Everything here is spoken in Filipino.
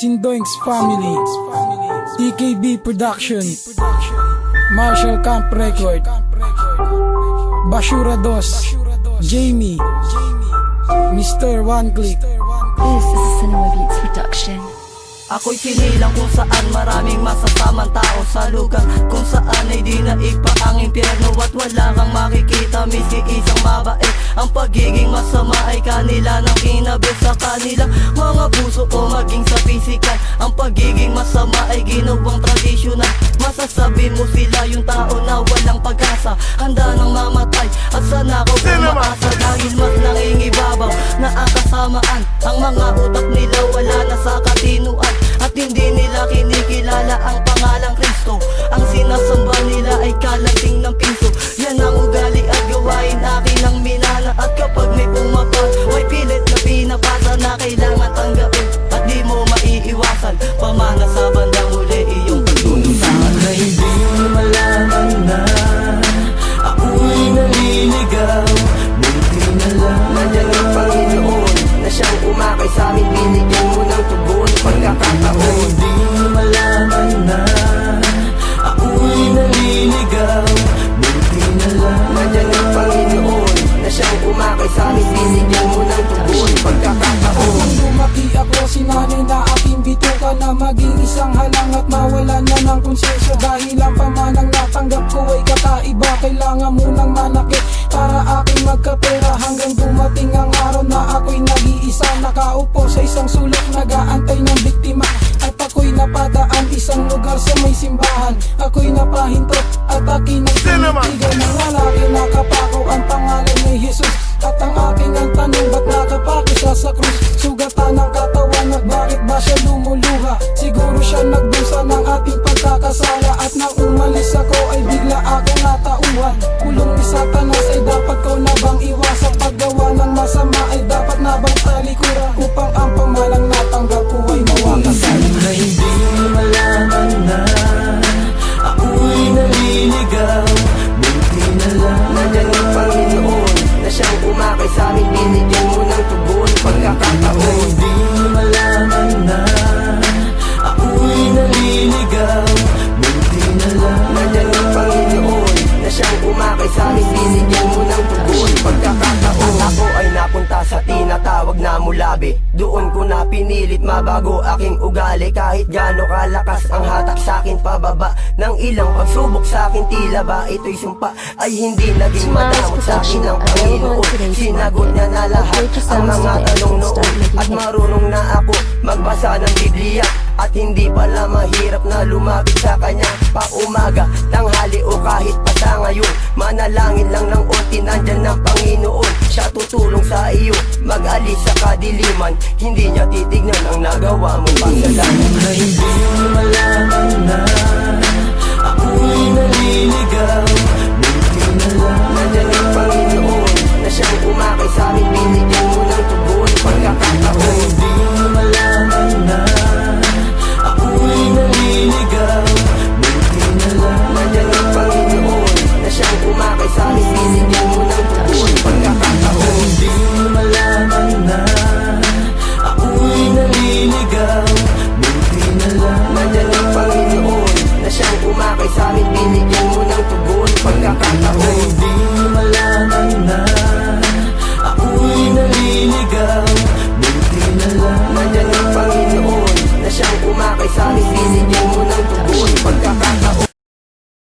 Sindoinks Family, TKB Production, Marshall Camp Record, Bashura Dos, Jamie, Mr. One Click. This is a Cinema Beats production. Ako'y sinilang kung saan maraming masasamang tao sa lugar kung saan ay di naigpa ang impyerno at wala kang makikita miski isang mabait. Ang pagiging masama ay kanila nang kinabit sa kanilang mga puso o maging sa pisikal. Ang pagiging masama ay ginawang tradisyonal. Masasabi mo sila yung tao na walang pag-asa, handa nang mamatay at sana ko umaasa dahil mas nangingibabaw na ang kasamaan. Ang mga utak nila wala na sa katinuan at hindi nila kinikilala ang pangalang Kristo. Ang sinasamba nila ay kalating ng piso. Yan ang ugali at gawain akin ang minana. At kapag may pumapa, may pilit na pinapasa na kailangan tanggapin at di mo maiiwasan. Pamana sa bandang huli iyong pagtulong sa akin. Na hindi mo malaman na ako'y naliligaw. Buti na lang nandiyan ang Panginoon na siyang umakay sa amin. Binigyan mo ng tugon pagkakataon. Na hindi mo malaman na ako'y naliligaw. Buti na lang nandiyan ang Panginoon na siyang umakay sa amin. Binigyan mo ng tugon pagkakataon. Nung lumaki ako, sinanay na aking bituka na maging isang halang at mawala na ng konsensya. Dahil ang pamanang natanggap ko ay kakaiba. Kailangan munang manakit para aking magkapera. Hanggang dumating ang araw na ako'y nag-iisa, nakaupo sa isang sulok, nag-aantay ng biktima. At ako'y napadaan isang lugar sa may simbahan. Ako'y napahintot at akin ang tinitigan ng lalaki. Nakapako ang pangalan ni Jesus at ang aking ang tanong, ba't nakapako siya sa krus? Sugatan ng katawan at bakit ba siya lumuluha? Siguro siya nagdusa ng ating pagkakasala. At nang umalis ako ay bigla akong natauhan. Kulong ni Satanas ay dapat ko na bang iwasan? Paggawa ng masama ay dapat na bang talikuran upang ang pamalang natanggap ko ay mawakasan? Na hindi mo malaman na ako'y naliligaw. Buti na lang nandiyan ang Panginoon na siyang umakay sa amin. Binigyan mo ng tugon pagkakataon. Na hindi mo malaman na ako'y naliligaw. Buti na lang nandiyan ang Panginoon na siyang umakay sa amin. Binigyan mo ng tugon pagkakataon. Ako ay napunta sa tinatawag na mulabi. Doon ko na pinilit mabago aking ugali. Kahit gaano kalakas ang hatak sa'kin pababa ng ilang pagsubok sa'kin, tila ba ito'y sumpa ay hindi naging madamot sa'kin ng Panginoon. Sinagot niya na lahat ang mga tanong noon at marunong na ako magbasa ng Biblia. At hindi pala mahirap na lumapit sa kanya paumaga, tanghali o kahit pa sa ngayon. Manalangin lang ng onti, nandyan ng Panginoon. Siya tutulong sa iyo mag-alis sa kadiliman. Hindi niya titignan ang nagawa mong kasalanan. Na hindi mo malaman na ako'y naliligaw. Buti na lang nandyan ang Panginoon na siyang umakay sa amin. Binigyan mo ng tugon pagkakataon. Na hindi mo malaman na ako'y naliligaw. Buti na lang nandyan ang Panginoon na siyang umakay sa amin. Binigyan mo ng tugon pagkakataon. Na hindi mo malaman na ako'y naliligaw. Buti na lang nandyan ang Panginoon na siyang umakay sa amin. Binigyan mo ng tugon pagkakataon. Na hindi mo malaman na ako'y naliligaw. Buti na lang nandyan ang Panginoon na siyang umakay sa amin. Binigyan mo ng tugon pagkakataon.